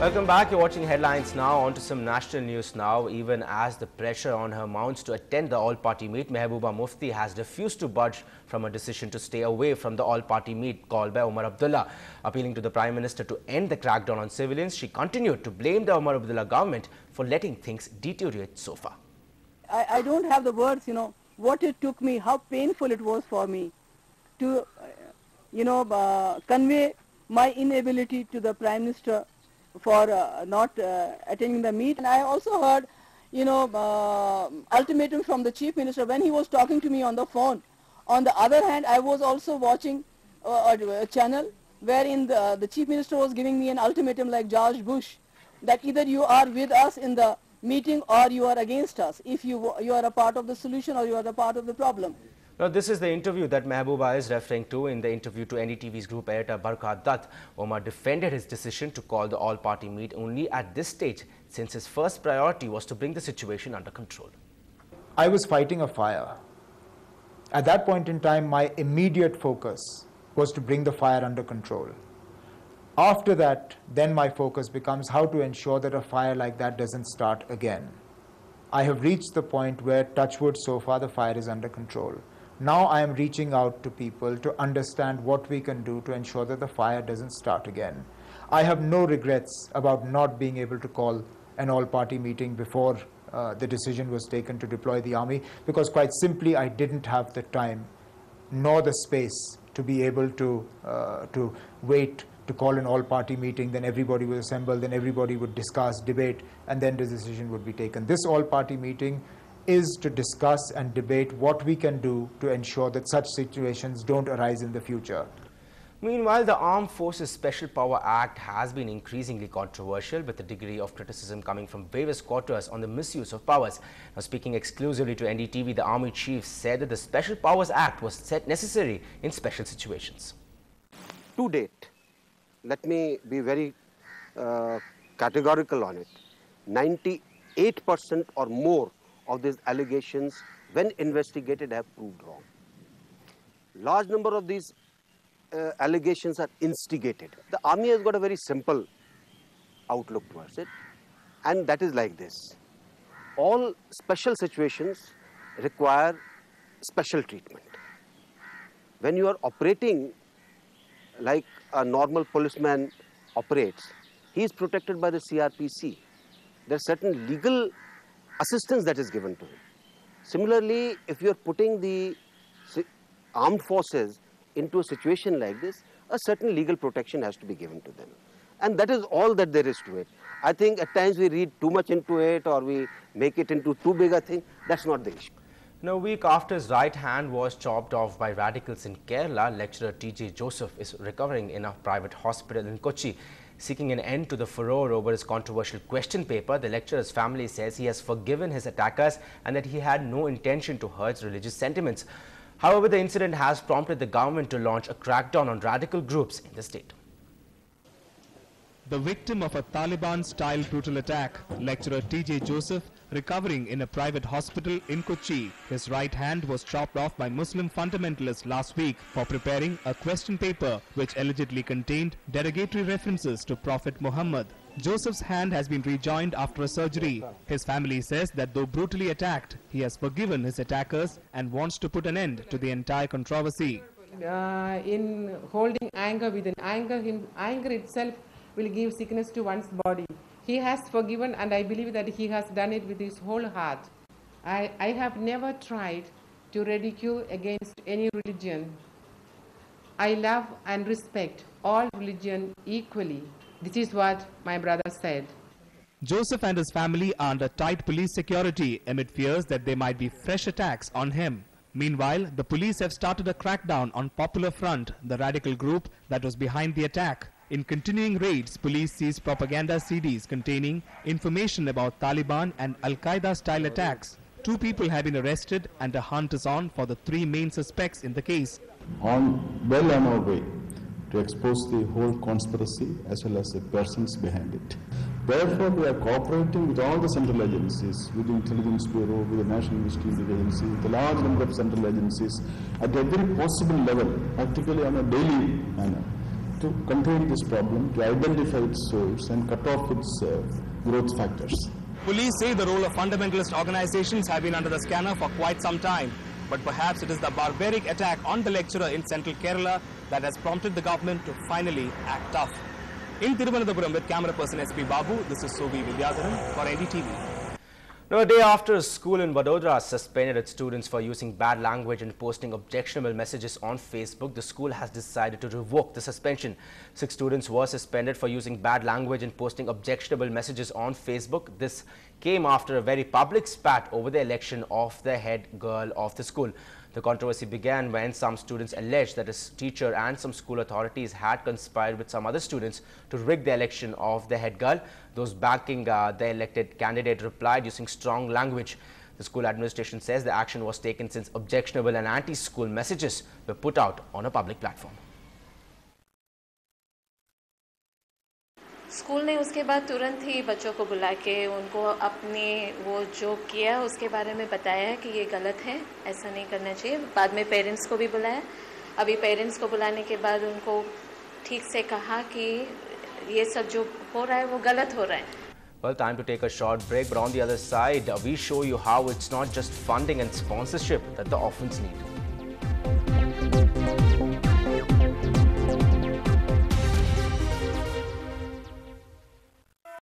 Welcome back. You're watching Headlines now. On to some national news now. Even as the pressure on her mounts to attend the all-party meet, Mehbooba Mufti has refused to budge from her decision to stay away from the all-party meet called by Omar Abdullah. Appealing to the Prime Minister to end the crackdown on civilians, she continued to blame the Omar Abdullah government for letting things deteriorate so far. I don't have the words, what it took me, how painful it was for me to, convey my inability to the Prime Minister for not attending the meet. And I also heard, ultimatum from the Chief Minister when he was talking to me on the phone. On the other hand, I was also watching a channel wherein the Chief Minister was giving me an ultimatum like George Bush, that either you are with us in the meeting or you are against us, if you are a part of the solution or you are a part of the problem. Now, this is the interview that Mehbooba is referring to. In the interview to NDTV's group editor Barkhat Dutt, Omar defended his decision to call the all-party meet only at this stage, since his first priority was to bring the situation under control. I was fighting a fire. At that point in time, my immediate focus was to bring the fire under control. After that, then my focus becomes how to ensure that a fire like that doesn't start again. I have reached the point where, touch wood, so far the fire is under control. Now I am reaching out to people to understand what we can do to ensure that the fire doesn't start again. I have no regrets about not being able to call an all-party meeting before the decision was taken to deploy the army, because quite simply I didn't have the time nor the space to be able to wait to call an all-party meeting, then everybody would assemble, then everybody would discuss, debate, and then the decision would be taken. This all-party meeting is to discuss and debate what we can do to ensure that such situations don't arise in the future. Meanwhile, the Armed Forces Special Power Act has been increasingly controversial, with a degree of criticism coming from various quarters on the misuse of powers. Now, speaking exclusively to NDTV, the Army Chief said that the Special Powers Act was set necessary in special situations. To date, let me be very categorical on it, 98% or more of these allegations, when investigated, have proved wrong. Large number of these allegations are instigated. The army has got a very simple outlook towards it, and that is like this. All special situations require special treatment. When you are operating like a normal policeman operates, he is protected by the CRPC. There are certain legal assistance that is given to him. Similarly, if you are putting the armed forces into a situation like this, a certain legal protection has to be given to them. And that is all that there is to it. I think at times we read too much into it, or we make it into too big a thing. That's not the issue. Now, a week after his right hand was chopped off by radicals in Kerala, lecturer T.J. Joseph is recovering in a private hospital in Kochi. Seeking an end to the furore over his controversial question paper, the lecturer's family says he has forgiven his attackers and that he had no intention to hurt religious sentiments. However, the incident has prompted the government to launch a crackdown on radical groups in the state. The victim of a Taliban-style brutal attack, lecturer T.J. Joseph, recovering in a private hospital in Kochi. His right hand was chopped off by Muslim fundamentalists last week for preparing a question paper which allegedly contained derogatory references to Prophet Muhammad. Joseph's hand has been rejoined after a surgery. His family says that though brutally attacked, he has forgiven his attackers and wants to put an end to the entire controversy. In holding anger within anger itself will give sickness to one's body. He has forgiven, and I believe that he has done it with his whole heart. I have never tried to ridicule against any religion. I love and respect all religion equally. This is what my brother said. Joseph and his family are under tight police security amid fears that there might be fresh attacks on him. Meanwhile, the police have started a crackdown on Popular Front, the radical group that was behind the attack. In continuing raids, police seized propaganda CDs containing information about Taliban and Al-Qaeda style attacks. 2 people have been arrested and a hunt is on for the 3 main suspects in the case. Well on our way to expose the whole conspiracy as well as the persons behind it. Therefore, we are cooperating with all the central agencies, with the Intelligence Bureau, with the National Investigative Agency, with a large number of central agencies at every possible level, practically on a daily manner. to contain this problem, to identify its source and cut off its growth factors. Police say the role of fundamentalist organizations have been under the scanner for quite some time. But perhaps it is the barbaric attack on the lecturer in central Kerala that has prompted the government to finally act tough. In Thiruvananthapuram with camera person SP Babu, this is Sobi Vidyadharan for NDTV. Now, a day after a school in Vadodara suspended its students for using bad language and posting objectionable messages on Facebook, the school has decided to revoke the suspension. 6 students were suspended for using bad language and posting objectionable messages on Facebook. This came after a very public spat over the election of the head girl of the school. The controversy began when some students alleged that a teacher and some school authorities had conspired with some other students to rig the election of the head girl. Those backing the elected candidate replied using strong language. The school administration says the action was taken since objectionable and anti-school messages were put out on a public platform. School ने उसके बाद तुरंत ही बच्चों को बुला के उनको अपने वो जो किया उसके बारे में बताया है कि ये गलत है, ऐसा नहीं करना चाहिए. बाद में पेरेंट्स को भी बुलाया. अभी पेरेंट्स को बुलाने के बाद उनको ठीक से कहा कि ये सब जो हो रहा है वो गलत हो रहा है. Well, time to take a short break, but on the other side, we show you how it's not just funding and sponsorship that the orphans need.